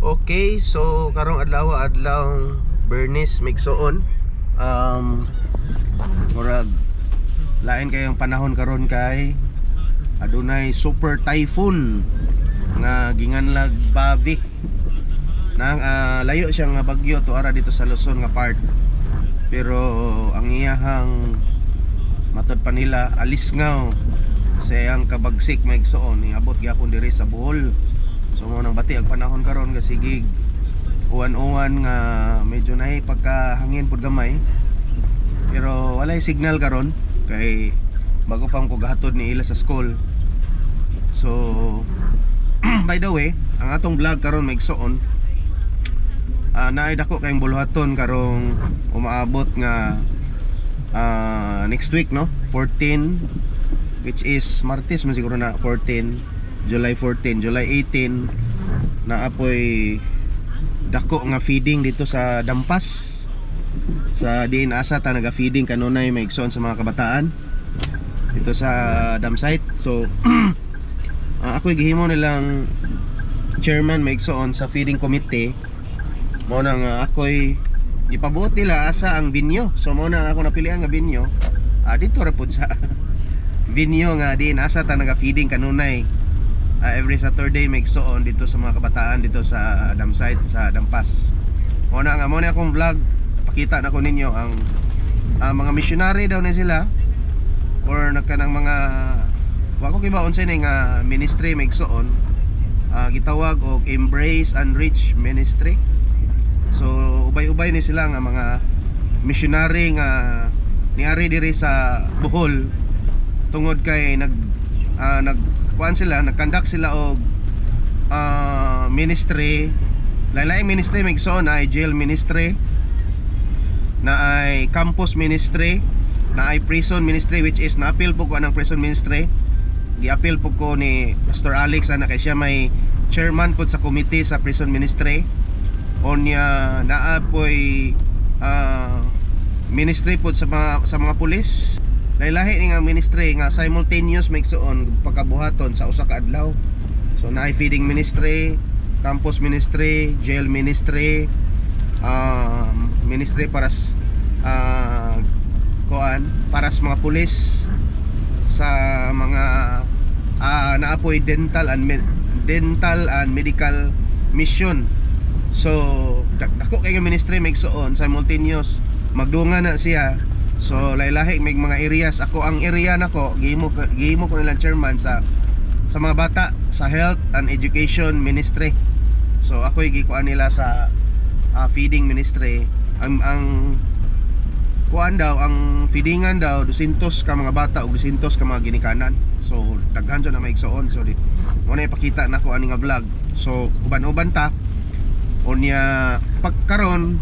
Okay, so karong adlaw Bernice Migsoon. Murag lain kayong panahon karon kay adunay super typhoon nga ginganlag Bavi. Nang layo siya nga bagyo to ara dito sa Luzon nga part. Pero ang iyahang matod pa nila Alisngaw sa iyang kabagsik Migsoon niabot gyapon diri sa Bohol. So mo nang bati ang panahon karon nga sigig uwan-uwan nga medyo naay pagkahangin pud gamay. Pero walay signal karon kay bago pa ko gahatod ni ila sa school. So by the way, ang atong vlog karon Migsoon naay dako kayong buluhaton karong umaabot nga next week no 14, which is Martes man siguro na 14 July 14, July 18 na apoy dako nga feeding dito sa Dampas sa diin asa ta naga-feeding kanunay Migsoon sa mga kabataan dito sa dam site. So ako'y gihimo nilang chairman Migsoon sa feeding committee. Mo nang ako'y ipabuot nila asa ang binyo. So mo na ako napilian nga binyo dito ra pud sa binyo nga diin asa ta naga-feeding kanunay every Saturday Migsoon dito sa mga kabataan dito sa dam site sa Dampas. Muna akong vlog, pakita na ko ninyo ang mga missionary daw na sila or nagkanang mga wako kiba unsay ni nga ministry Migsoon gitawag og Embrace and Reach Ministry. So ubay-ubay ni sila nga mga missionary nga niari diri sa Bohol tungod kay nagkuan sila, nag-conduct sila og ministry, lain-laing ministry Migsoon, na ay jail ministry, na ay campus ministry, na ay prison ministry, which is na-appeal po ko ang prison ministry. Gi-appeal po ko ni Pastor Alex ana kay siya may chairman po sa committee sa prison ministry. Onya naa po'y ministry po sa mga pulis. Lahi-lahi nga ministry nga simultaneous Migsoon pagkabuhaton sa usa ka adlaw. So naay feeding ministry, campus ministry, jail ministry, ministry para para sa mga pulis, sa mga naapoy dental and medical mission. So dako kay nga ministry Migsoon simultaneous magdungan na siya. So lahi-lahi may mga areas. Ako ang area nako gihimo ko nilang chairman sa mga bata sa health and education ministry. So ako'y gikuan nila sa feeding ministry. Ang kuan daw, ang feedingan daw 200 ka mga bata ug 200 ka mga ginikanan. So daghan na Migsoon. So mo na ipakita nako ani nga vlog. So uban-uban ta unya pagkaron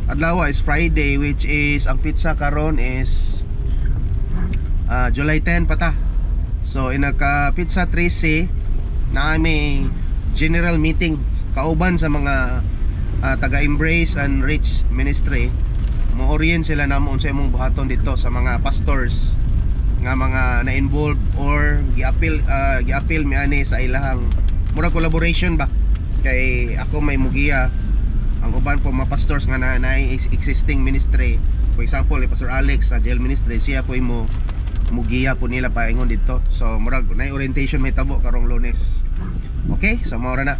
adlaw is Friday, which is ang pizza karon is July 10 pata. So inaka pizza 13 na may general meeting kauban sa mga taga Embrace and Reach Ministry. Mo-orient sila namo unsa imong buhaton dito sa mga pastors nga mga na-involved or gi-appeal miani sa ilahang mura collaboration ba kay ako may mugiya ang uban po mga pastors nga na existing ministry. For example, Pastor Alex sa jail ministry, siya po mo mugiya po nila paingon dito. So murag na orientation may tabo karong Lunes. Okay, so maura na.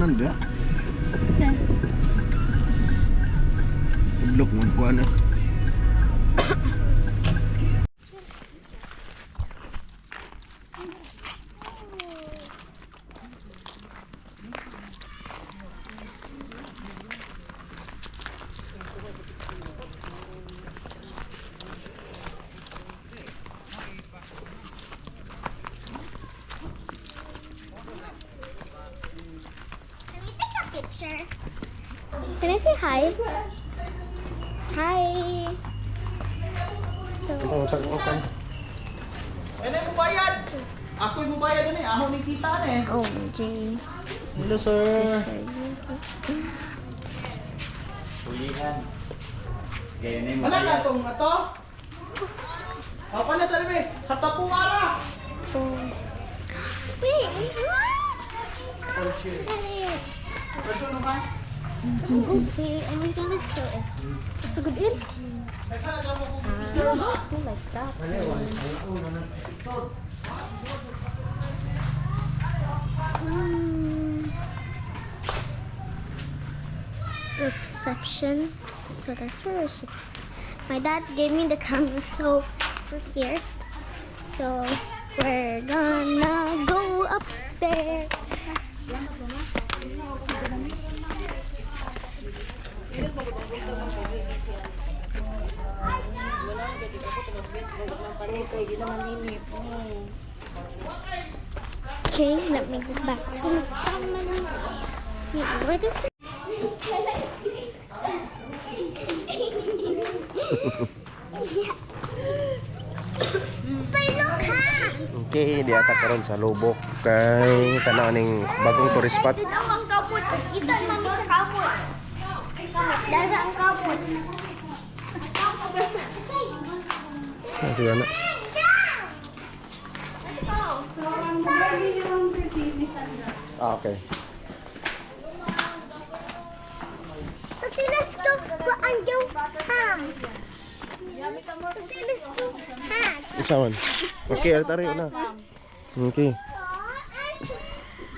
Nanda Udlok mo kuan Can I say hi? Hi. So, Okay. Ano yung bayad? Ako yung bayad na eh. Ako may kita na eh. oh, Jane. Hello, sir. Ano nga itong ito? Ako na sa libe. Sa tapu ara. Oh. Wait. Oh shit. Ano nung ka? Okay, and we're gonna show it. It's a good in. Do like that. Reception. So that's for reception. My dad gave me the camera, so we're here. So we're gonna go upstairs. Okay, let me go back to the family. Wait, what is it? Okay, di ata karon sa Lubok kay kana ning bagong tourist spot. Dito ang kaput. Kita namin sa kaput. Dara ang kaput. Ah, sige na. Ah, okay. Okay, let's go and go ham. Okay, let's go ham. Isawan. Okay, tari na. Okay.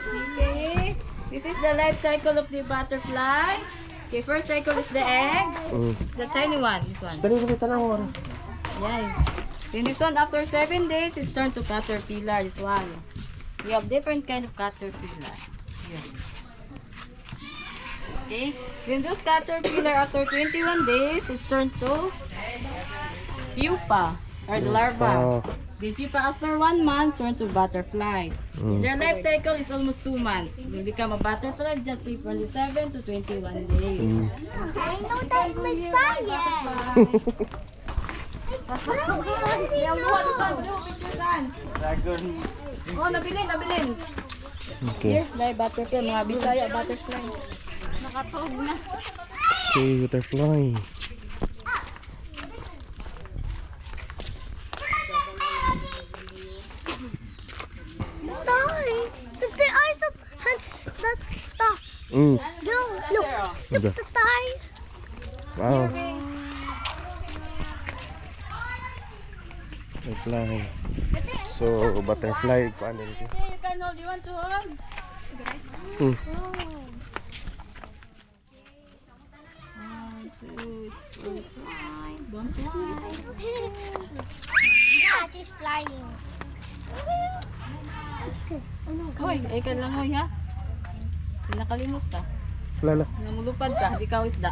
Okay, this is the life cycle of the butterfly. Okay, first cycle is the egg. The tiny one, this one. Dali ko tanaw. Yeah. Then this one, after 7 days, it's turned to caterpillar, this one. We have different kind of caterpillar. Here. Okay, then this caterpillar, after 21 days, it's turned to pupa, or the larva. The pupa, after 1 month, turn to butterfly. Their life cycle is almost 2 months. We become a butterfly just from 7 to 21 days. I know that in my science. Dragon. Oh, nabilin. Okay. Here, dahil butterfly, mga Bisaya, butterfly. Nakatog na. Okay, butterfly. There are some hunts that stop. Mm. Go, look. Look at the tie. Wow. Butterfly. So, butterfly ko ano siya? Okay, you can hold. You want to hold? Hmm. 1, 2, it's fully fly. Don't fly. Yeah, she's flying. Hoy, ay ka lang hoy ha. Pinakalimot ka. Lala. Namulupad ka, di ka isda.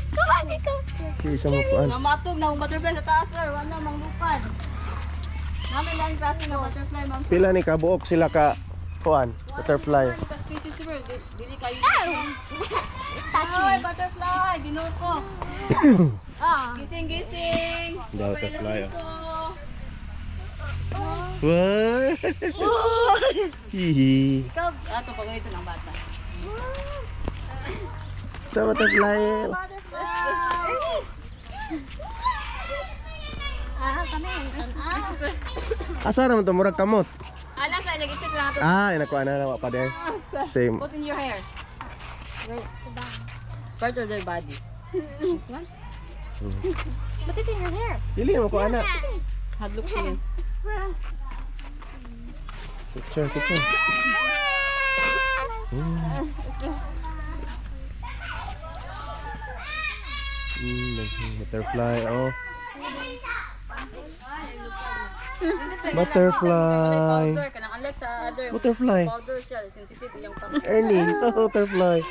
Come on, Nico. Si isa mo kuan. Namatog na ang butterfly sa taas sir. Wala manglupad. Namin lang klase ng butterfly ma'am. Pila ni kabuok sila ka kuan, butterfly. Species sir, dili kayo. Touch Hoy, me. butterfly, ginuko. Ah. Gising. Butterfly. Oh. What? Hihi. Ikaw, ato pag ito ng bata. Sa butterfly. Butterfly. Ah, kami. Asa naman to murag kamot? Ala sa ilagay check lang ato. Ah, inakuha na nawa pa der. Same. Put in your hair. Wait. Part of their body. This one? Put it in your hair. Dili mo ko ana. Hadlok siya. Picture, picture. Butterfly, oh. Butterfly. Powder ka nang unlike sa other. Butterfly. Powder siya, sensitive iyang pang. Ernie, butterfly.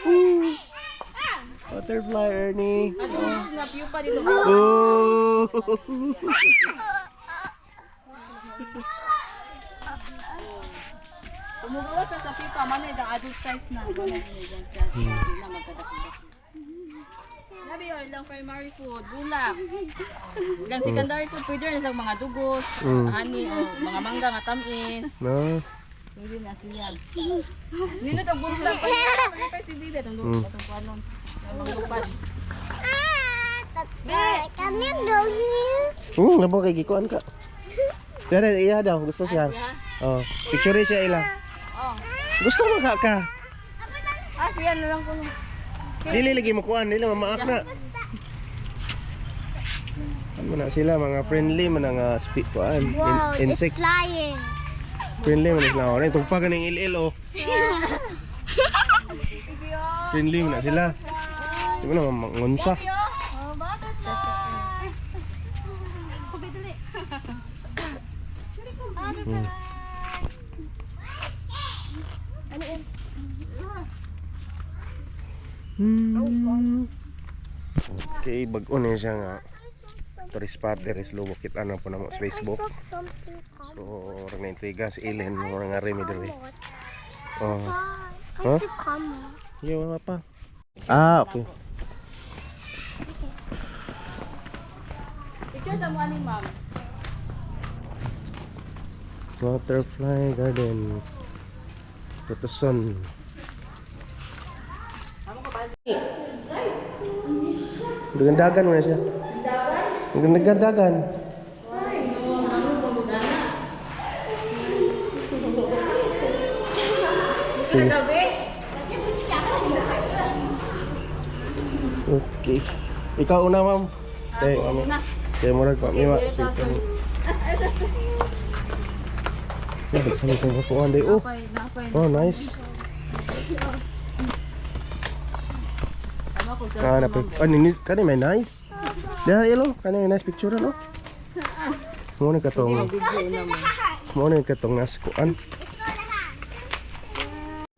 Butterfly, Ernie. Ano nga pupa dito. Oh. Mugawas na sa pipa, manay da adult size na. Manay dyan siya. Hindi na magkadakit. Labi o, ilang primary food, bulak. Ilang secondary food, pwede rin sa mga dugos, honey, o mga mangga nga tamis. No. Pwede na siya. Nino itong bulak. Pwede kayo si Bibi. Itong dugos, itong panon. Itong lupad. Can you go here? Labo kay gikuan ka. Dere iya daw, gusto siya. Oh, picture siya ila. Oh. Gusto mo ka? Ah, siya na lang ko. Dili lagi mo kuan, dili mamaak na. Ano na sila mga friendly man nga speak kuan. Wow, it's Insect flying. friendly man sila. Ora tugpa ka ning il oh. Friendly man na sila. Di ba na mangunsa? Oh, butterfly. Okay, bag-o na siya nga. Tourist spot there is luwak kita na po na mo sa Facebook. Something So, orang na intriga si Ellen, orang nga remi dere. Oh. I see camel. Yo, wala pa. Ah, okay. Picture sa mga ni ma'am. Butterfly Garden. Tutuson. Dagan mo na siya. Dagan. Sige. Okay. Ikaw una, ma'am. Kaya mo rin pa. Miwa. Kami kang kakuhan day. Oh, oh, nice. Nini kani may nice. Dah yelo, kani may nice picture no. Mo ni katong. Mo ni katong nas kuan.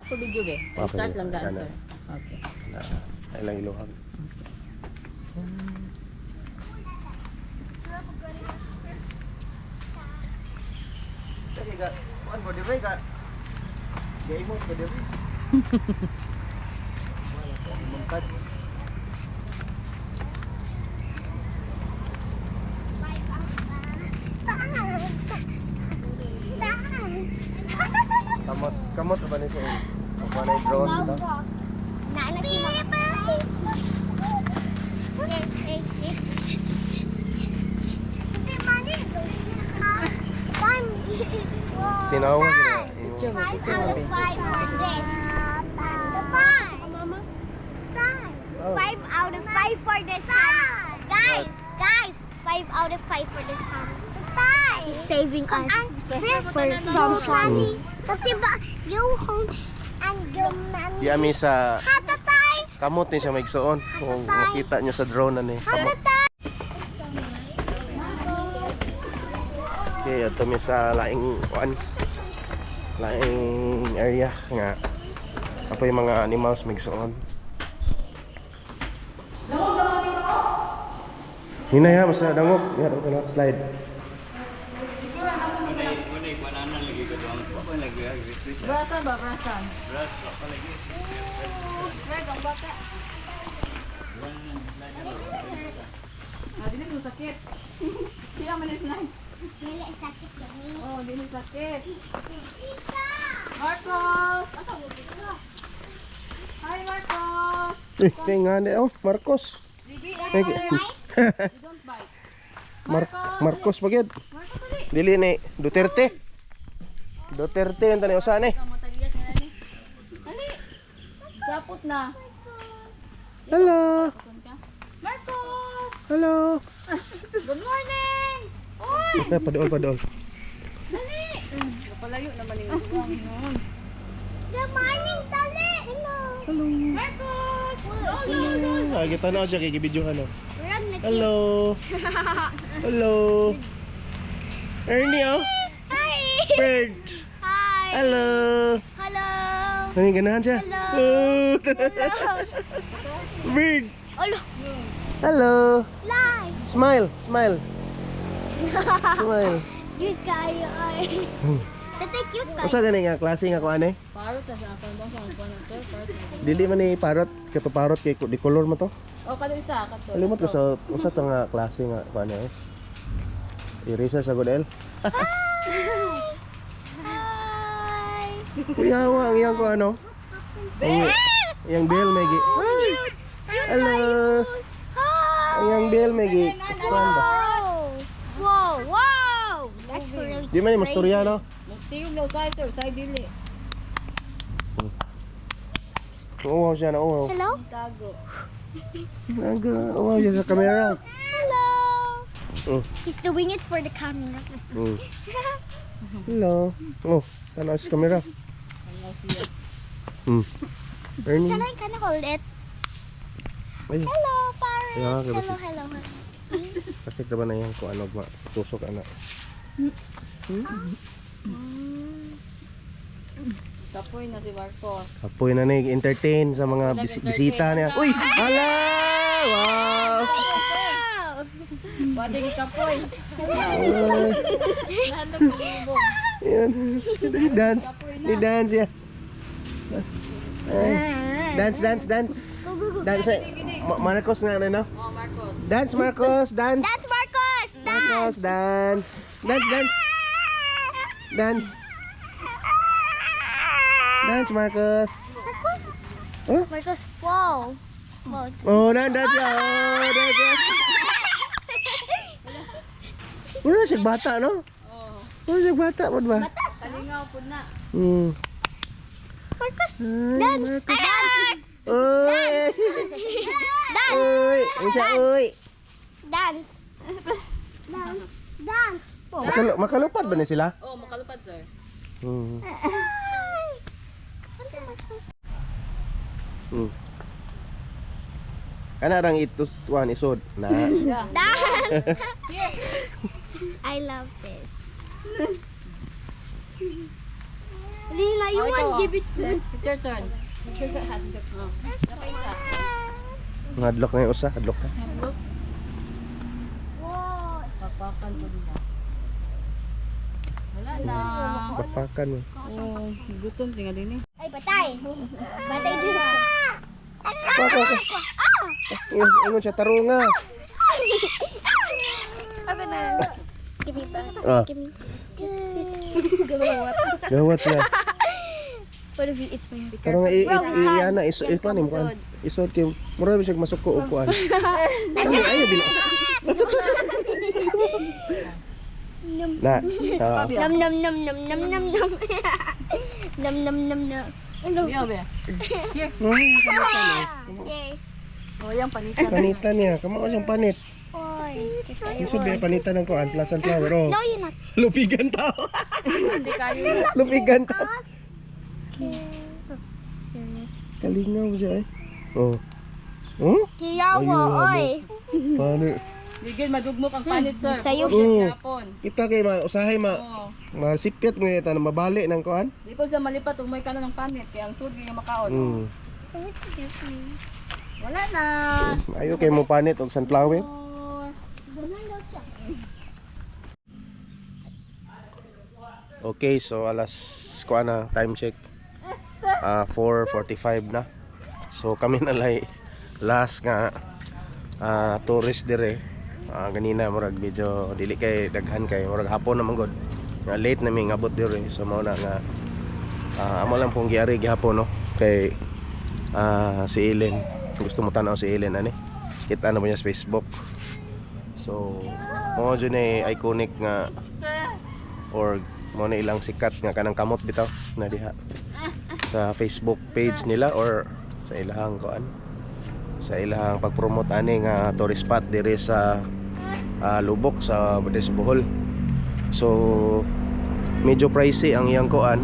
Ako video be. Start lang daan, sir. Okay. Ay lang ilohang. Tadi ga kuan mo dire ga. Gay mo ko dire. Mangkat. Kamot ba ni sa apa na drone ba? Tinawag gina. 5 out of 5 for this. 5 out of 5 for this house. Guys, 5 out of 5 for this house. He's saving us from funny. Kasi ba, go home and go mommy. Yami sa Hatatay! kamot ni siya maigsoon. Kung makita nyo sa drone na ni. Hatatay! Okay, ito mi sa laing kuan. Laing area nga. Apo yung mga animals maigsoon. Hinaya, mas na dangog. Yan, ito na, slide. Brasan ba? Brasan? Brasan pa lagi. Greg, ang bata. Dili mo sakit. Sila man is nice. Dili sakit gani. Oh, dili sakit. Isa! Marcos! Asa mo dito? Hi, Marcos! Kaya nga di, oh, Marcos. Bibi, Hey, you don't bite. Marcos bagid. Marcos, dali. Dili ni Duterte. Duterte ang tani usan eh. Kamu tagiyas nga ni. Dali. Sapot na. Hello. Marcos! Hello. Good morning! Oy! Padool. Dali! Palayo naman yung noon. Good morning, Tali! Hello. Marcos! Ay, kita na siya kay gibidyohan no. We're on the Hello. Hello. Ernie oh. Hi! Bird. Hi! Hello. Hello! Nani ganahan siya? Hello. Oh. Bird. Hello! Hello. Live! Smile. Smile. Good guy, ay. Tatay cute guys. Usa gani nga klase nga kuan eh? Parot na sa akong bang sa akong na sir. Parot. Dili man ni parrot, kato parrot kay di color mo to. O kada isa kato. Alimot ko sa usa to nga klase nga kuan eh. I-research sa Godel. Hi. Kuya wa ang iyang ko ano? Yang bell may gi. Cute. Cute Hello. Hi. Ang yang bell may gi. Kuan ba? Wow. Wow. That's really Di man ni masturya no? Magtiyog na usay sir, usay dili. Oo siya na oo. Hello? Tago. Oo siya sa camera. Hello. Mm. He's doing it for the camera. Mm. Hello. Oh, tanaw sa camera. Ernie. Can I hold it? Ay, Hello, parrot. Yeah, okay, Hello, basi. hello. sakit naman na yan kung ano ba. Tusok ana. Kapoy na si Marcos. Apoy na entertain sa mga bisita niya. Uy! Hala! Wow! Pwede ni kapoy. Ay, Nahandog sa libo. yan. Dance. I-dance ya. Ay. Dance, dance, dance. Go, go, go. Dance. Marcos nga na no? Oh, Marcos. Dance, Marcos. Dance. That's Marcos. Marcos, dance. Dance, dance. Dance. Dance, Marcos. Marcos. Huh? Marcos. Wow. Wow. Oh, dance siya. Oh, dance siya. Wala siya bata, no? Oh. Wala siya bata, mo ba? Talingaw po na. Hmm. Marcos. Ay, Dance. Marcos. Dance. Uy! Dance. Uy! Isa, uy! Dance. Dance. Dance. Oh. Makalupad ba na sila? Oh, makalupad sir. Hmm. Hmm. Kana rang ituan isod na. Yeah. Dance. Here. I love this. Lina, you Oh, ito, want oh. give it food? It's your turn. Oh. Hadlok na yung usa, hadlok ka. Look. Wow. Papakan po nila. Wala na. Papakan mo. Oh, gutom tinggal din eh. Ay, batay. Batay dito. Okay. Ingon siya tarunga. Apa na? Give me back. Ah, Give me. gawat siya. What if you eat my hand? Tarunga iana ikuan mo kan. Isod kay mura ba siya masuko og kuan. Ayo bila. Na. Ah. Nam nam nam nam nam nam nam. Nam nam nam nam. Iya be. Here. Yay. Oh, yang panitan. Panitan niya, kamo siyang panit. Oy. Isod ba panitan ng kuan, plus and flower. Oh. No, you're not. Lupigan tao. Hindi kayo. Lupigan tao. Serious. Kalingaw siya eh. Oh. Oh? Kiyawa, oy. Paano? Bigyan madugmok ang panit sir. Sayo. Oo. Yapon. Kita kay usahay Oh. masipyat mo ita na mabali ng kuan. Di po sa malipat ug may kanon ng panit kaya ang sud yung makaon. Mm. Wala na. Ayo kay mo panit og sunflower. Oh. Okay, so alas kuan na time check. 4:45 na. So kami na lay last nga tourist dire. Ganina murag medyo dili kay daghan kay murag hapon naman god. Nga late na mi ngabot dire. So mao na nga amo lang pong giari gihapon no kay si Ellen. Gusto mo tanaw si Ellen ani. Kita na mo niya sa Facebook. So mo jud ni iconic nga or mo na ilang sikat nga kanang kamot bitaw na diha sa Facebook page nila or sa ilahang kuan sa ilahang pag-promote ani nga tourist spot dire sa Lubok sa Bades Bohol. So medyo pricey ang iyang kuan,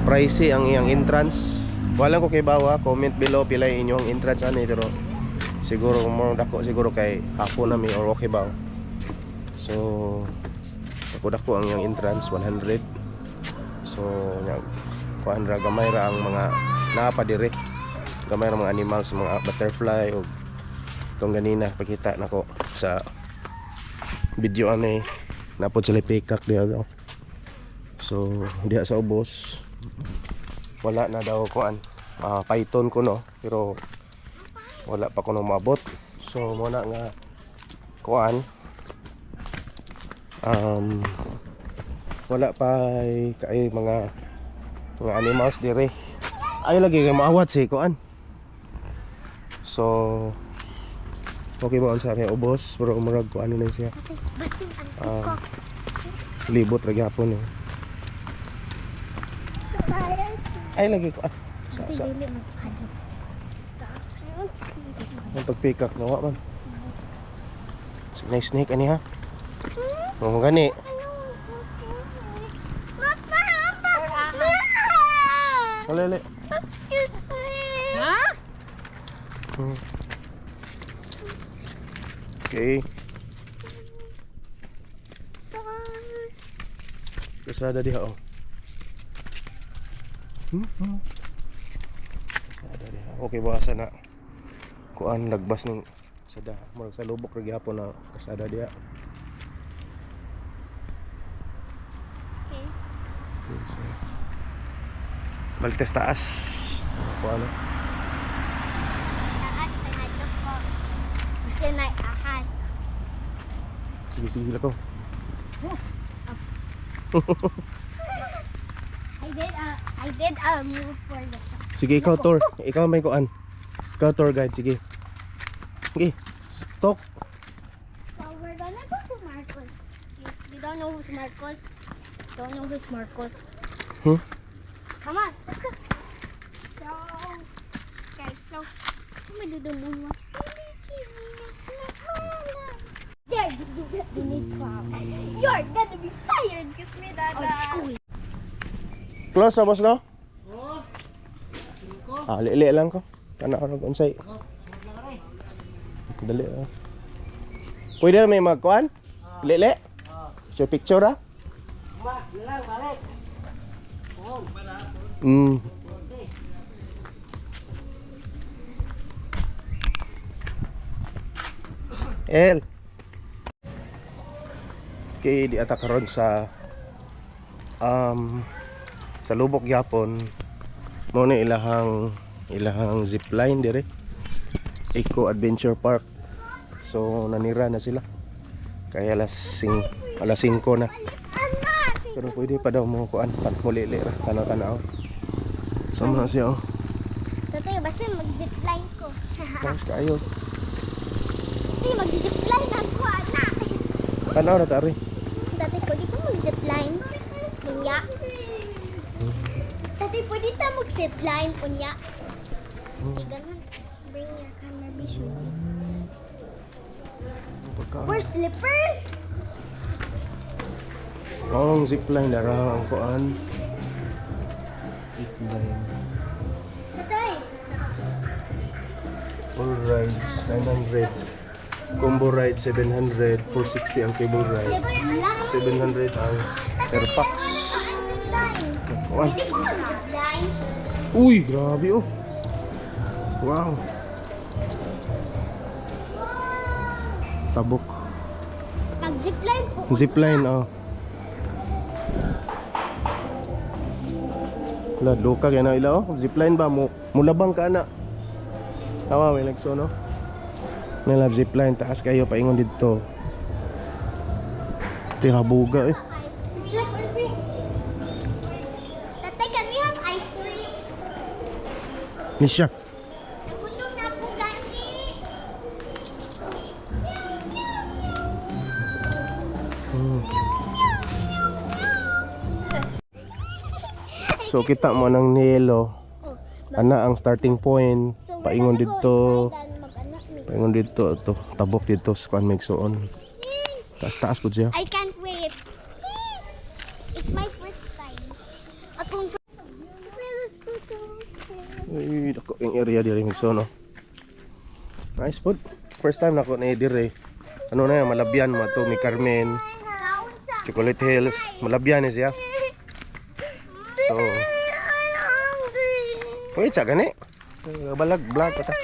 pricey ang iyang entrance. Wala ko kay bawa, comment below pila inyong entrance ani pero siguro mo dako siguro kay hapon na mi or okay ba. So dako ang iyang entrance 100. So nya kuan ra gamay ra ang mga naapa dire. Gamay ra mga animals, mga butterfly o tong ganina pakita nako sa video ani napod sila peacock diha daw. So diha sa ubos wala na daw kuan. Python ko no, pero wala pa ko nang maabot. So muna nga kuan wala pa kay mga animals dire. Ay lagi kay maawat si kuan. So okay ba unsa ni ubos pero murag kuan na siya. Basin ang cook. Libot ra gyapon eh. Ay lagi ko sa Dili magpado. ang pagpikak na wa man. Snake ani ha. Oh gani. Alele. Excuse me. Ha? Okay. Kasada diha oh. Kasada diha. Okay ba asa na kuan lagbas ning sada murag sa lubok ra gyapon na kasada diha. Okay. Baltes taas. Kuan ano? Taas ay hadlok ko. Kasi na ahas. Sige lang ko. I did a move for the Sige ikaw tour. Ikaw may kuan. Ikaw tour guide sige. Sige. Talk. So we're gonna go to Marcos. You don't know who's Marcos? Don't know who's Marcos? Huh? Come on, let's go. So, guys, so madudulungan. There, you need crowd. You're gonna be fired. Excuse me, Dada. Close boss no? Lili lang ko. Kana ka unsay. Dali ah. Pwede na may magkuan? Lili? So picture ah? El. Okay, di ata karon sa lubok gyapon mo ni ilahang zipline dire. Eco Adventure Park. So nanira na sila. Kaya alas 5 na. Pero pwede pa daw mo kuan pan mulili ra kana-kana. Sama siya oh. Tatay, basta mag-zipline ko. Mas kayo. Tatay, mag-zipline ako, anak. Kana ra tari. Tatay, pwede ko mag-zipline. Kunya. Tatay, pwede ta mag-zipline, kunya. Okay, ganun. Bring your camera, be sure. We're slippers. Ang zipline lara ang kuan. Zipline. Tatay. Full rides 900. Combo ride 700. 460 ang cable ride. 700 ang per pax. Kuan. Pwede ko mag-zipline. Uy, grabe oh. Wow. Tabok. Mag-zipline po. Zipline oh. Wala, loka kaya na ila oh. Zipline ba mo? Mulabang ka na. Tawa, may lagso no? May lab zipline. Taas kayo, paingon dito. Tihabuga eh. Tatay, can we have ice cream? Nisha. Nagutom na po, Gandhi. So kita mo ng Nielo. Ana ang starting point. Paingon dito. Paingon dito to. Tabok dito sa kuan megsoon. Taas pud siya. I can't wait. It's my first time. Akong Uy, dako yung area diri megsoon no. Nice food. First time nako na dire. Ano na yan, Malabyan mo to, may Carmen, Chocolate Hills, Malabyan siya. So, wait sa gani. Balag, vlog ka ta.